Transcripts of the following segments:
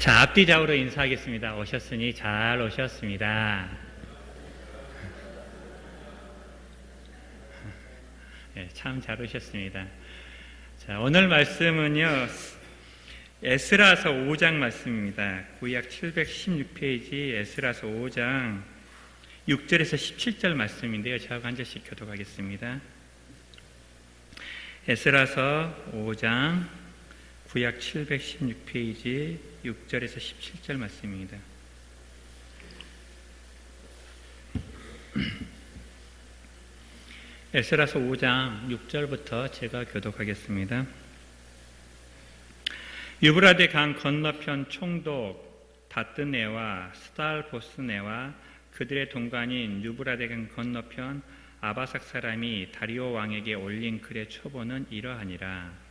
자, 앞뒤 좌우로 인사하겠습니다. 오셨으니 잘 오셨습니다. 네, 참 잘 오셨습니다. 자, 오늘 말씀은요, 에스라서 5장 말씀입니다. 구약 716페이지 에스라서 5장 6절에서 17절 말씀인데요. 저하고 한 절씩 교독하겠습니다. 에스라서 5장 구약 716페이지 6절에서 17절 말씀입니다. 에스라서 5장 6절부터 제가 교독하겠습니다. 유브라데 강 건너편 총독 다뜨네와 스달보스네와 그들의 동반인 유브라데 강 건너편 아바삭 사람이 다리오 왕에게 올린 글의 초본은 이러하니라.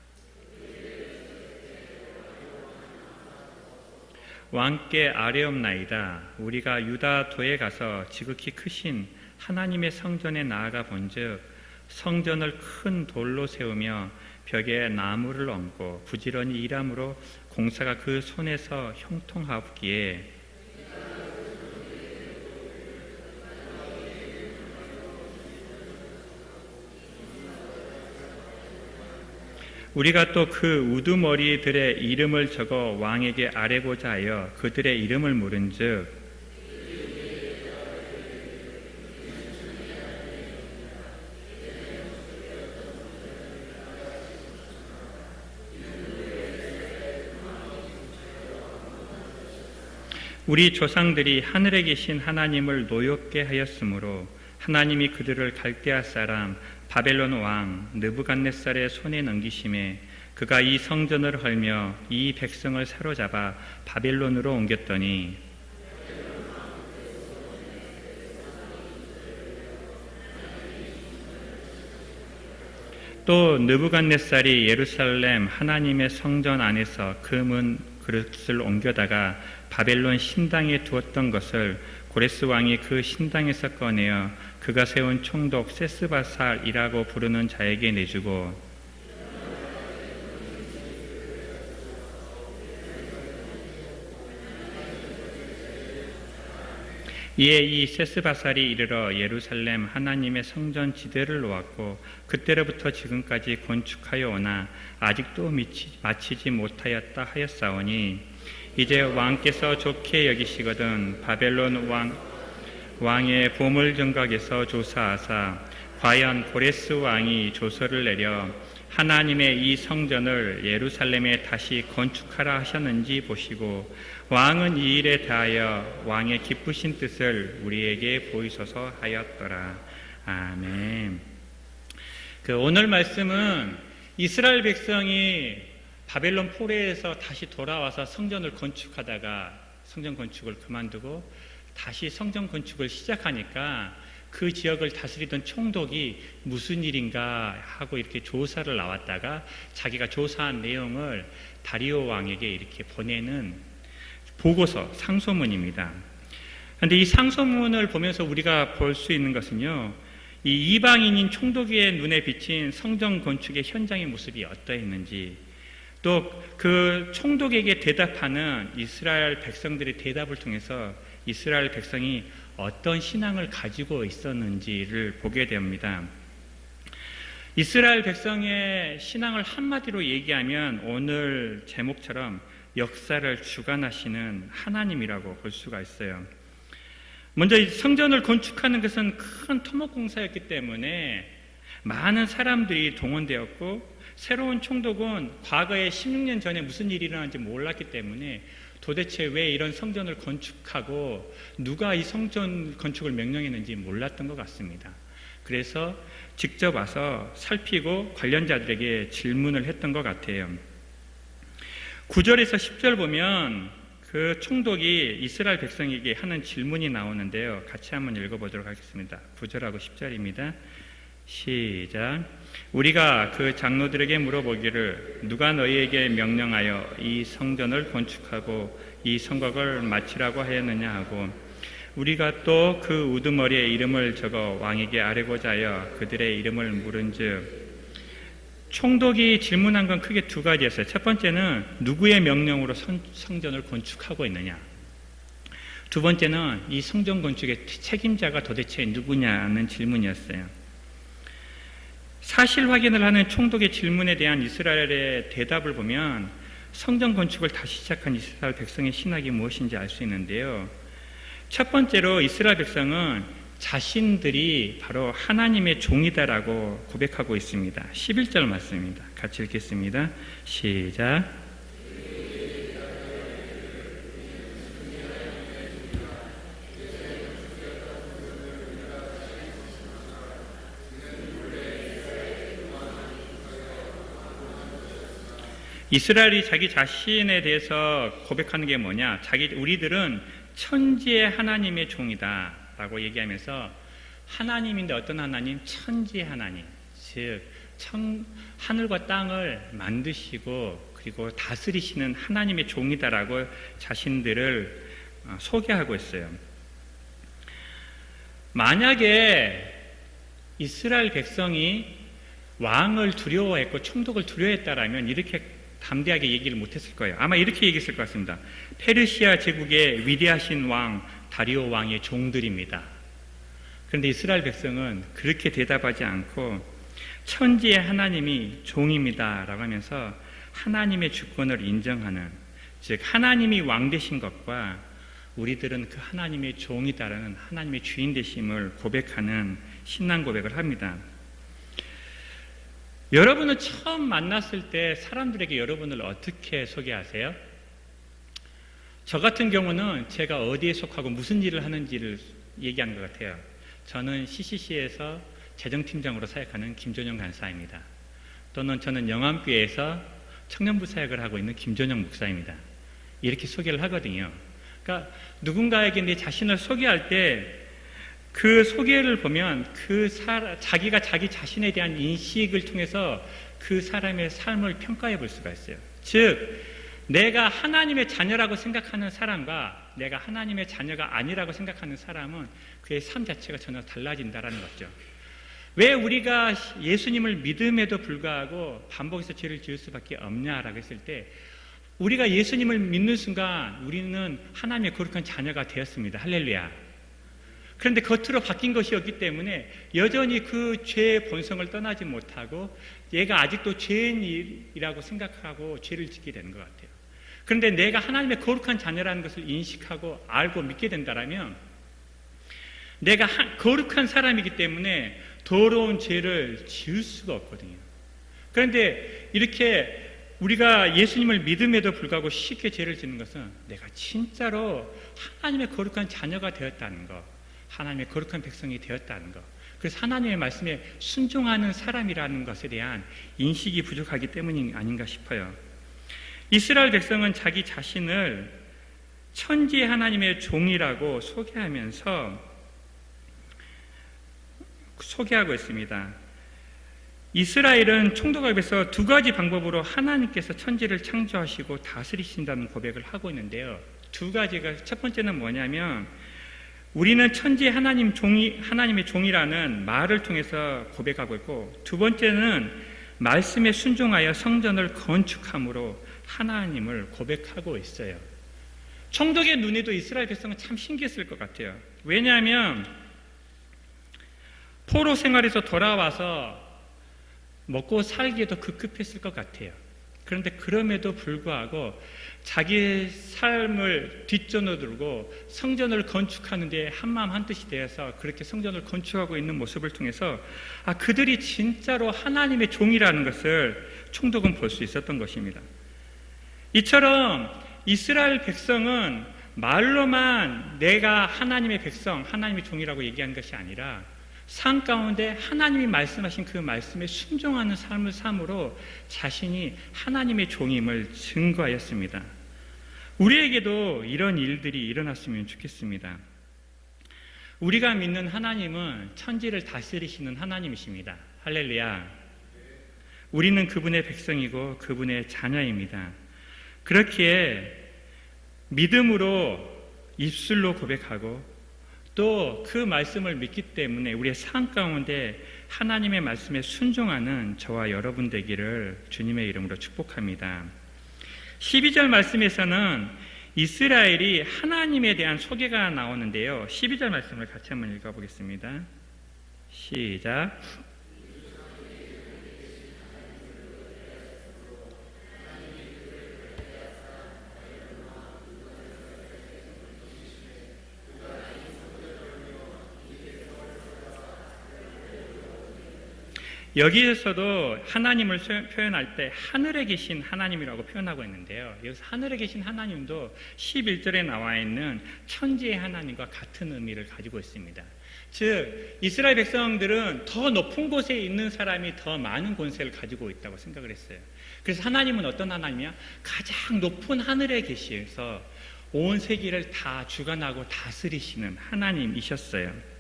왕께 아뢰옵나이다. 우리가 유다도에 가서 지극히 크신 하나님의 성전에 나아가 본즉 성전을 큰 돌로 세우며 벽에 나무를 얹고 부지런히 일함으로 공사가 그 손에서 형통하옵기에 우리가 또 그 우두머리들의 이름을 적어 왕에게 아뢰고자 하여 그들의 이름을 물은즉 우리 조상들이 하늘에 계신 하나님을 노엽게 하였으므로 하나님이 그들을 갈대아 사람 바벨론 왕 느부갓네살의 손에 넘기심에 그가 이 성전을 헐며 이 백성을 사로잡아 바벨론으로 옮겼더니 또 느부갓네살이 예루살렘 하나님의 성전 안에서 금은 그릇을 옮겨다가 바벨론 신당에 두었던 것을 고레스 왕이 그 신당에서 꺼내어 그가 세운 총독 세스바살이라고 부르는 자에게 내주고 이에 이 세스바살이 이르러 예루살렘 하나님의 성전 지대를 놓았고 그때로부터 지금까지 건축하여 오나 아직도 마치지 못하였다 하였사오니 이제 왕께서 좋게 여기시거든 바벨론 왕의 보물정각에서 조사하사 과연 고레스 왕이 조서를 내려 하나님의 이 성전을 예루살렘에 다시 건축하라 하셨는지 보시고 왕은 이 일에 대하여 왕의 기쁘신 뜻을 우리에게 보이소서 하였더라. 아멘. 오늘 말씀은 이스라엘 백성이 바벨론 포로에서 다시 돌아와서 성전을 건축하다가 성전 건축을 그만두고 다시 성전 건축을 시작하니까 그 지역을 다스리던 총독이 무슨 일인가 하고 이렇게 조사를 나왔다가 자기가 조사한 내용을 다리오 왕에게 이렇게 보내는 보고서, 상소문입니다. 그런데 이 상소문을 보면서 우리가 볼 수 있는 것은요, 이 이방인인 총독의 눈에 비친 성전 건축의 현장의 모습이 어떠했는지, 또 그 총독에게 대답하는 이스라엘 백성들의 대답을 통해서 이스라엘 백성이 어떤 신앙을 가지고 있었는지를 보게 됩니다. 이스라엘 백성의 신앙을 한마디로 얘기하면 오늘 제목처럼 역사를 주관하시는 하나님이라고 볼 수가 있어요. 먼저 성전을 건축하는 것은 큰 토목공사였기 때문에 많은 사람들이 동원되었고 새로운 총독은 과거에 16년 전에 무슨 일이 일어났는지 몰랐기 때문에 도대체 왜 이런 성전을 건축하고 누가 이 성전 건축을 명령했는지 몰랐던 것 같습니다. 그래서 직접 와서 살피고 관련자들에게 질문을 했던 것 같아요. 9절에서 10절 보면 그 총독이 이스라엘 백성에게 하는 질문이 나오는데요. 같이 한번 읽어보도록 하겠습니다. 9절하고 10절입니다. 시작. 우리가 그 장로들에게 물어보기를 누가 너희에게 명령하여 이 성전을 건축하고 이 성곽을 마치라고 하였느냐 하고 우리가 또 그 우두머리의 이름을 적어 왕에게 아뢰고자 하여 그들의 이름을 물은즉 총독이 질문한 건 크게 두 가지였어요. 첫 번째는 누구의 명령으로 성전을 건축하고 있느냐. 두 번째는 이 성전 건축의 책임자가 도대체 누구냐는 질문이었어요. 사실 확인을 하는 총독의 질문에 대한 이스라엘의 대답을 보면 성전 건축을 다시 시작한 이스라엘 백성의 신학이 무엇인지 알 수 있는데요. 첫 번째로 이스라엘 백성은 자신들이 바로 하나님의 종이다라고 고백하고 있습니다. 11절 말씀입니다. 같이 읽겠습니다. 시작. 이스라엘이 자기 자신에 대해서 고백하는 게 뭐냐? 우리들은 천지의 하나님의 종이다 라고 얘기하면서, 하나님인데 어떤 하나님? 천지의 하나님, 즉 하늘과 땅을 만드시고 그리고 다스리시는 하나님의 종이다라고 자신들을 소개하고 있어요. 만약에 이스라엘 백성이 왕을 두려워했고 총독을 두려워했다라면 이렇게 담대하게 얘기를 못했을 거예요. 아마 이렇게 얘기했을 것 같습니다. 페르시아 제국의 위대하신 왕 다리오 왕의 종들입니다. 그런데 이스라엘 백성은 그렇게 대답하지 않고 천지의 하나님이 종입니다 라고 하면서 하나님의 주권을 인정하는, 즉 하나님이 왕 되신 것과 우리들은 그 하나님의 종이다라는 하나님의 주인 되심을 고백하는 신앙 고백을 합니다. 여러분은 처음 만났을 때 사람들에게 여러분을 어떻게 소개하세요? 저 같은 경우는 제가 어디에 속하고 무슨 일을 하는지를 얘기하는 것 같아요. 저는 CCC에서 재정팀장으로 사역하는 김전영 간사입니다. 또는 저는 영암교회에서 청년부 사역을 하고 있는 김전영 목사입니다. 이렇게 소개를 하거든요. 그러니까 누군가에게 내 자신을 소개할 때 그 소개를 보면 자기가 자기 자신에 대한 인식을 통해서 그 사람의 삶을 평가해 볼 수가 있어요. 즉, 내가 하나님의 자녀라고 생각하는 사람과 내가 하나님의 자녀가 아니라고 생각하는 사람은 그의 삶 자체가 전혀 달라진다는 거죠. 왜 우리가 예수님을 믿음에도 불구하고 반복해서 죄를 지을 수밖에 없냐라고 했을 때, 우리가 예수님을 믿는 순간 우리는 하나님의 거룩한 자녀가 되었습니다. 할렐루야. 그런데 겉으로 바뀐 것이었기 때문에 여전히 그 죄의 본성을 떠나지 못하고 얘가 아직도 죄인이라고 생각하고 죄를 짓게 되는 것 같아요. 그런데 내가 하나님의 거룩한 자녀라는 것을 인식하고 알고 믿게 된다면 내가 거룩한 사람이기 때문에 더러운 죄를 지을 수가 없거든요. 그런데 이렇게 우리가 예수님을 믿음에도 불구하고 쉽게 죄를 짓는 것은 내가 진짜로 하나님의 거룩한 자녀가 되었다는 것, 하나님의 거룩한 백성이 되었다는 것, 그래서 하나님의 말씀에 순종하는 사람이라는 것에 대한 인식이 부족하기 때문이 아닌가 싶어요. 이스라엘 백성은 자기 자신을 천지의 하나님의 종이라고 소개하고 있습니다. 이스라엘은 총독 앞에서 두 가지 방법으로 하나님께서 천지를 창조하시고 다스리신다는 고백을 하고 있는데요. 두 가지가, 첫 번째는 뭐냐면 우리는 천지의 하나님의 종이라는 말을 통해서 고백하고 있고, 두 번째는 말씀에 순종하여 성전을 건축함으로 하나님을 고백하고 있어요. 총독의 눈에도 이스라엘 백성은 참 신기했을 것 같아요. 왜냐하면 포로 생활에서 돌아와서 먹고 살기에도 급급했을 것 같아요. 그런데 그럼에도 불구하고 자기의 삶을 뒷전으로 두고 성전을 건축하는 데 한마음 한뜻이 되어서 그렇게 성전을 건축하고 있는 모습을 통해서 그들이 진짜로 하나님의 종이라는 것을 총독은 볼 수 있었던 것입니다. 이처럼 이스라엘 백성은 말로만 내가 하나님의 백성, 하나님의 종이라고 얘기하는 것이 아니라 삶 가운데 하나님이 말씀하신 그 말씀에 순종하는 삶을 삶으로 자신이 하나님의 종임을 증거하였습니다. 우리에게도 이런 일들이 일어났으면 좋겠습니다. 우리가 믿는 하나님은 천지를 다스리시는 하나님이십니다. 할렐루야. 우리는 그분의 백성이고 그분의 자녀입니다. 그렇기에 믿음으로 입술로 고백하고 또 그 말씀을 믿기 때문에 우리의 삶 가운데 하나님의 말씀에 순종하는 저와 여러분 되기를 주님의 이름으로 축복합니다. 12절 말씀에서는 이스라엘이 하나님에 대한 소개가 나오는데요. 12절 말씀을 같이 한번 읽어보겠습니다. 시작. 여기에서도 하나님을 표현할 때 하늘에 계신 하나님이라고 표현하고 있는데요. 여기서 하늘에 계신 하나님도 11절에 나와 있는 천지의 하나님과 같은 의미를 가지고 있습니다. 즉 이스라엘 백성들은 더 높은 곳에 있는 사람이 더 많은 권세를 가지고 있다고 생각을 했어요. 그래서 하나님은 어떤 하나님이야? 가장 높은 하늘에 계셔서 온 세계를 다 주관하고 다스리시는 하나님이셨어요.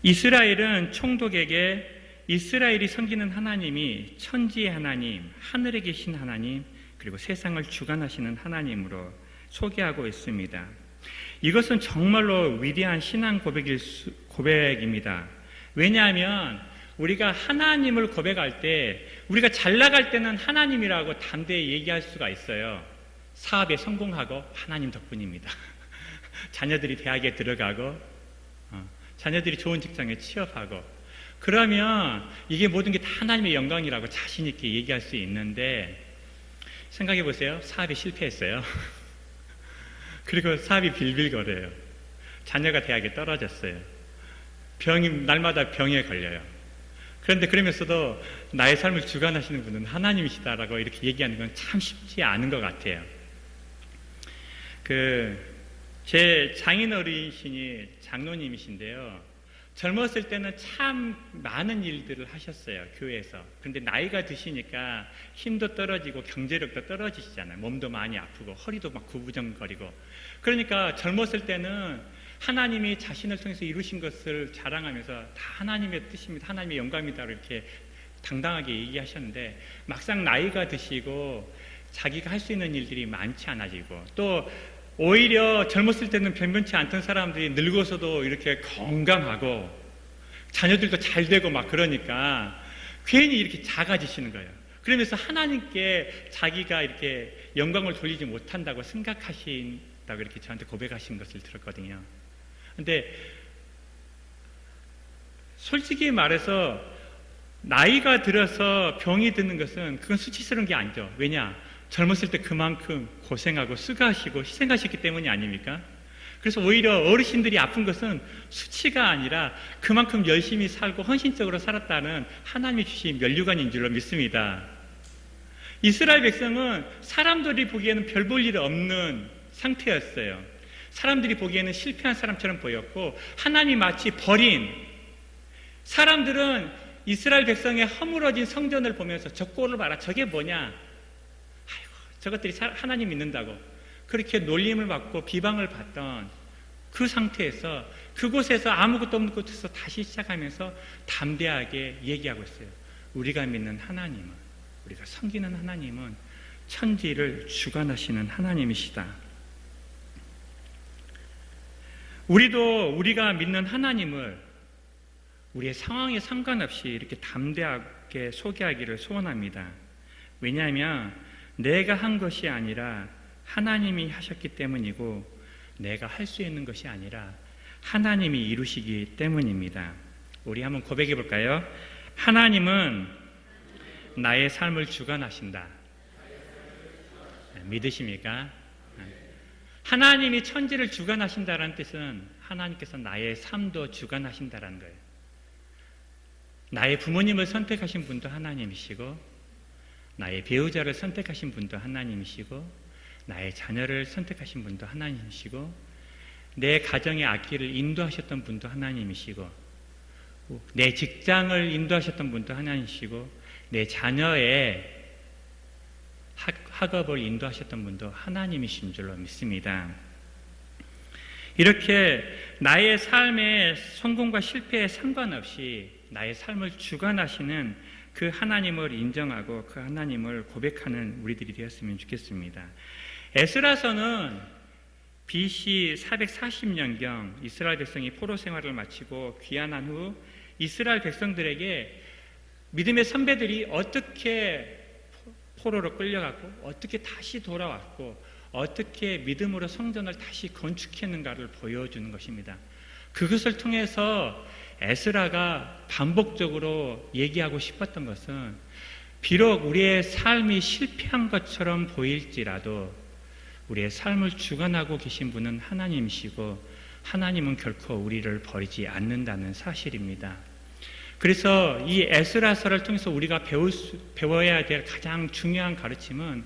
이스라엘은 총독에게 이스라엘이 섬기는 하나님이 천지의 하나님, 하늘에 계신 하나님, 그리고 세상을 주관하시는 하나님으로 소개하고 있습니다. 이것은 정말로 위대한 신앙 고백입니다. 왜냐하면 우리가 하나님을 고백할 때 우리가 잘 나갈 때는 하나님이라고 담대히 얘기할 수가 있어요. 사업에 성공하고 하나님 덕분입니다. 자녀들이 대학에 들어가고 자녀들이 좋은 직장에 취업하고 그러면 이게 모든 게 다 하나님의 영광이라고 자신 있게 얘기할 수 있는데 생각해 보세요. 사업에 실패했어요. 그리고 사업이 빌빌거려요. 자녀가 대학에 떨어졌어요. 날마다 병에 걸려요. 그런데 그러면서도 나의 삶을 주관하시는 분은 하나님이시다라고 이렇게 얘기하는 건 참 쉽지 않은 것 같아요. 제 장인어르신이 장로님이신데요. 젊었을 때는 참 많은 일들을 하셨어요. 교회에서. 그런데 나이가 드시니까 힘도 떨어지고 경제력도 떨어지시잖아요. 몸도 많이 아프고 허리도 막 구부정거리고. 그러니까 젊었을 때는 하나님이 자신을 통해서 이루신 것을 자랑하면서 다 하나님의 뜻입니다. 하나님의 영광입니다. 이렇게 당당하게 얘기하셨는데 막상 나이가 드시고 자기가 할 수 있는 일들이 많지 않아지고 또 오히려 젊었을 때는 변변치 않던 사람들이 늙어서도 이렇게 건강하고 자녀들도 잘 되고 막 그러니까 괜히 이렇게 작아지시는 거예요. 그러면서 하나님께 자기가 이렇게 영광을 돌리지 못한다고 생각하신다고 이렇게 저한테 고백하신 것을 들었거든요. 근데 솔직히 말해서 나이가 들어서 병이 드는 것은 그건 수치스러운 게 아니죠. 왜냐? 젊었을 때 그만큼 고생하고 수고하시고 희생하셨기 때문이 아닙니까? 그래서 오히려 어르신들이 아픈 것은 수치가 아니라 그만큼 열심히 살고 헌신적으로 살았다는 하나님이 주신 면류관인 줄로 믿습니다. 이스라엘 백성은 사람들이 보기에는 별 볼 일 없는 상태였어요. 사람들이 보기에는 실패한 사람처럼 보였고 하나님이 마치 버린 사람들은 이스라엘 백성의 허물어진 성전을 보면서 저 꼴을 봐라. 저게 뭐냐? 저것들이 하나님 믿는다고 그렇게 놀림을 받고 비방을 받던 그 상태에서 그곳에서 아무것도 없는 곳에서 다시 시작하면서 담대하게 얘기하고 있어요. 우리가 믿는 하나님은, 우리가 섬기는 하나님은 천지를 주관하시는 하나님이시다. 우리도 우리가 믿는 하나님을 우리의 상황에 상관없이 이렇게 담대하게 소개하기를 소원합니다. 왜냐하면 내가 한 것이 아니라 하나님이 하셨기 때문이고 내가 할 수 있는 것이 아니라 하나님이 이루시기 때문입니다. 우리 한번 고백해 볼까요? 하나님은 나의 삶을 주관하신다. 믿으십니까? 하나님이 천지를 주관하신다는 뜻은 하나님께서 나의 삶도 주관하신다는 거예요. 나의 부모님을 선택하신 분도 하나님이시고 나의 배우자를 선택하신 분도 하나님이시고 나의 자녀를 선택하신 분도 하나님이시고 내 가정의 앞길을 인도하셨던 분도 하나님이시고 내 직장을 인도하셨던 분도 하나님이시고 내 자녀의 학업을 인도하셨던 분도 하나님이신 줄로 믿습니다. 이렇게 나의 삶의 성공과 실패에 상관없이 나의 삶을 주관하시는 그 하나님을 인정하고 그 하나님을 고백하는 우리들이 되었으면 좋겠습니다. 에스라서는 BC 440년경 이스라엘 백성이 포로 생활을 마치고 귀환한 후 이스라엘 백성들에게 믿음의 선배들이 어떻게 포로로 끌려갔고 어떻게 다시 돌아왔고 어떻게 믿음으로 성전을 다시 건축했는가를 보여주는 것입니다. 그것을 통해서 에스라가 반복적으로 얘기하고 싶었던 것은 비록 우리의 삶이 실패한 것처럼 보일지라도 우리의 삶을 주관하고 계신 분은 하나님이시고 하나님은 결코 우리를 버리지 않는다는 사실입니다. 그래서 이 에스라서를 통해서 우리가 배워야 될 가장 중요한 가르침은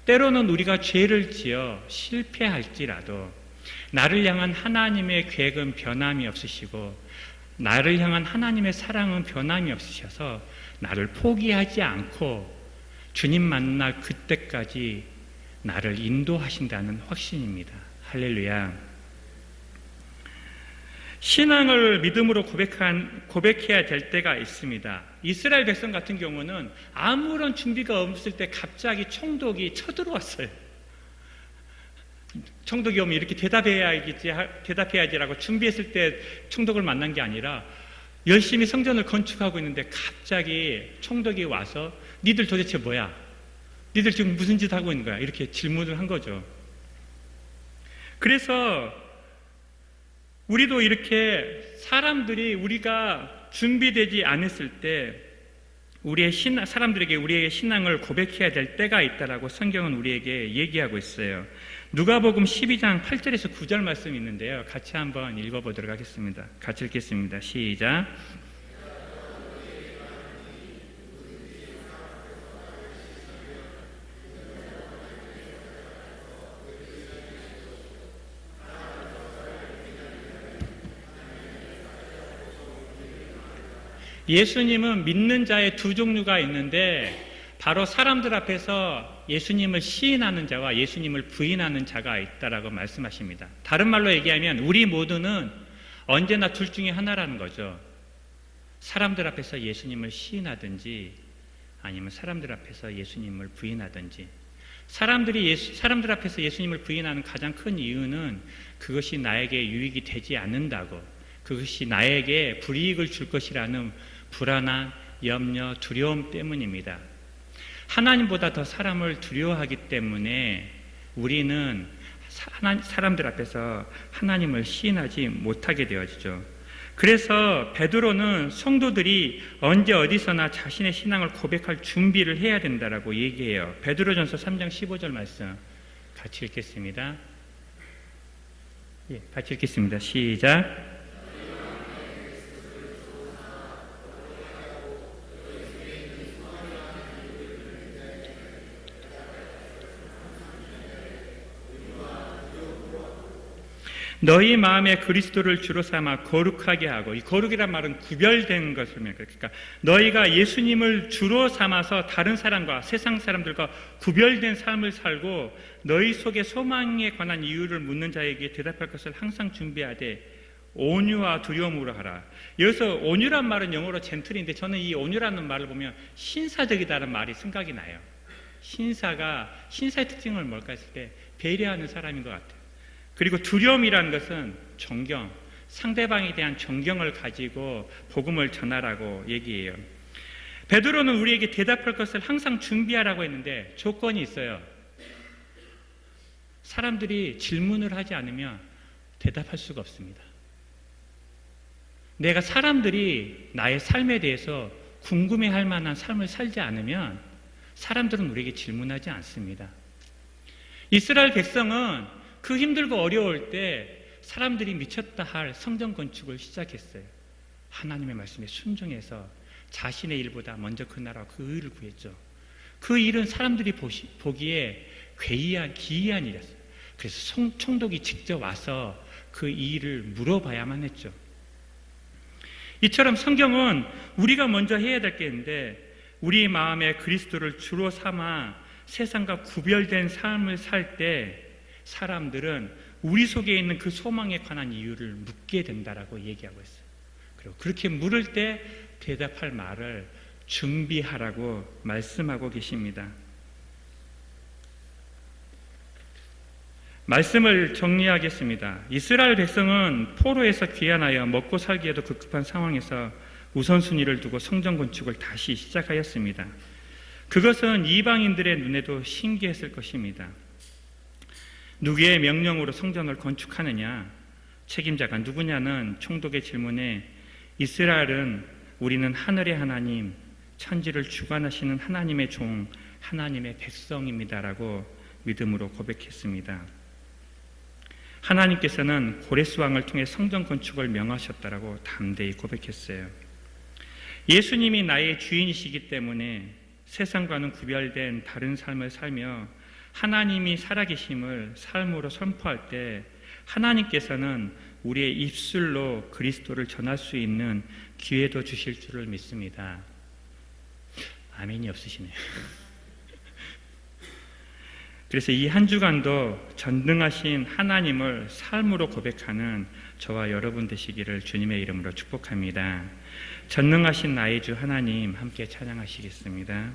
때로는 우리가 죄를 지어 실패할지라도 나를 향한 하나님의 계획은 변함이 없으시고 나를 향한 하나님의 사랑은 변함이 없으셔서 나를 포기하지 않고 주님 만날 그때까지 나를 인도하신다는 확신입니다. 할렐루야. 신앙을 믿음으로 고백해야 될 때가 있습니다. 이스라엘 백성 같은 경우는 아무런 준비가 없을 때 갑자기 총독이 쳐들어왔어요. 총독이 오면 이렇게 대답해야지라고 준비했을 때 총독을 만난 게 아니라 열심히 성전을 건축하고 있는데 갑자기 총독이 와서 니들 도대체 뭐야? 니들 지금 무슨 짓 하고 있는 거야? 이렇게 질문을 한 거죠. 그래서 우리도 이렇게 우리가 준비되지 않았을 때 사람들에게 우리의 신앙을 고백해야 될 때가 있다라고 성경은 우리에게 얘기하고 있어요. 누가복음 12장 8절에서 9절 말씀이 있는데요. 같이 한번 읽어보도록 하겠습니다. 같이 읽겠습니다. 시작. 예수님은 믿는 자의 두 종류가 있는데 바로 사람들 앞에서 예수님을 시인하는 자와 예수님을 부인하는 자가 있다라고 말씀하십니다. 다른 말로 얘기하면 우리 모두는 언제나 둘 중에 하나라는 거죠. 사람들 앞에서 예수님을 시인하든지 아니면 사람들 앞에서 예수님을 부인하든지. 사람들 앞에서 예수님을 부인하는 가장 큰 이유는 그것이 나에게 유익이 되지 않는다고, 그것이 나에게 불이익을 줄 것이라는 불안한 염려, 두려움 때문입니다. 하나님보다 더 사람을 두려워하기 때문에 우리는 사람들 앞에서 하나님을 시인하지 못하게 되어지죠. 그래서 베드로는 성도들이 언제 어디서나 자신의 신앙을 고백할 준비를 해야 된다라고 얘기해요. 베드로전서 3장 15절 말씀 같이 읽겠습니다. 같이 읽겠습니다. 시작. 너희 마음에 그리스도를 주로 삼아 거룩하게 하고, 이 거룩이란 말은 구별된 것을 말합니다. 그러니까 너희가 예수님을 주로 삼아서 다른 사람과 세상 사람들과 구별된 삶을 살고 너희 속에 소망에 관한 이유를 묻는 자에게 대답할 것을 항상 준비하되 온유와 두려움으로 하라. 여기서 온유란 말은 영어로 젠틀인데 저는 이 온유라는 말을 보면 신사적이다라는 말이 생각이 나요. 신사의 특징은 뭘까 했을 때 배려하는 사람인 것 같아요. 그리고 두려움이라는 것은 존경, 상대방에 대한 존경을 가지고 복음을 전하라고 얘기해요. 베드로는 우리에게 대답할 것을 항상 준비하라고 했는데 조건이 있어요. 사람들이 질문을 하지 않으면 대답할 수가 없습니다. 내가 사람들이 나의 삶에 대해서 궁금해할 만한 삶을 살지 않으면 사람들은 우리에게 질문하지 않습니다. 이스라엘 백성은 그 힘들고 어려울 때 사람들이 미쳤다 할 성전 건축을 시작했어요. 하나님의 말씀에 순종해서 자신의 일보다 먼저 그 나라와 그 의를 구했죠. 그 일은 사람들이 보기에 기이한 일이었어요. 그래서 총독이 직접 와서 그 일을 물어봐야만 했죠. 이처럼 성경은 우리가 먼저 해야 될 게 있는데 우리 마음에 그리스도를 주로 삼아 세상과 구별된 삶을 살 때 사람들은 우리 속에 있는 그 소망에 관한 이유를 묻게 된다라고 얘기하고 있어요. 그리고 그렇게 물을 때 대답할 말을 준비하라고 말씀하고 계십니다. 말씀을 정리하겠습니다. 이스라엘 백성은 포로에서 귀환하여 먹고 살기에도 급급한 상황에서 우선순위를 두고 성전 건축을 다시 시작하였습니다. 그것은 이방인들의 눈에도 신기했을 것입니다. 누구의 명령으로 성전을 건축하느냐? 책임자가 누구냐는 총독의 질문에 이스라엘은 우리는 하늘의 하나님, 천지를 주관하시는 하나님의 종, 하나님의 백성입니다라고 믿음으로 고백했습니다. 하나님께서는 고레스 왕을 통해 성전 건축을 명하셨다라고 담대히 고백했어요. 예수님이 나의 주인이시기 때문에 세상과는 구별된 다른 삶을 살며 하나님이 살아계심을 삶으로 선포할 때 하나님께서는 우리의 입술로 그리스도를 전할 수 있는 기회도 주실 줄을 믿습니다. 아멘이 없으시네요. 그래서 이 한 주간도 전능하신 하나님을 삶으로 고백하는 저와 여러분 되시기를 주님의 이름으로 축복합니다. 전능하신 나의 주 하나님 함께 찬양하시겠습니다.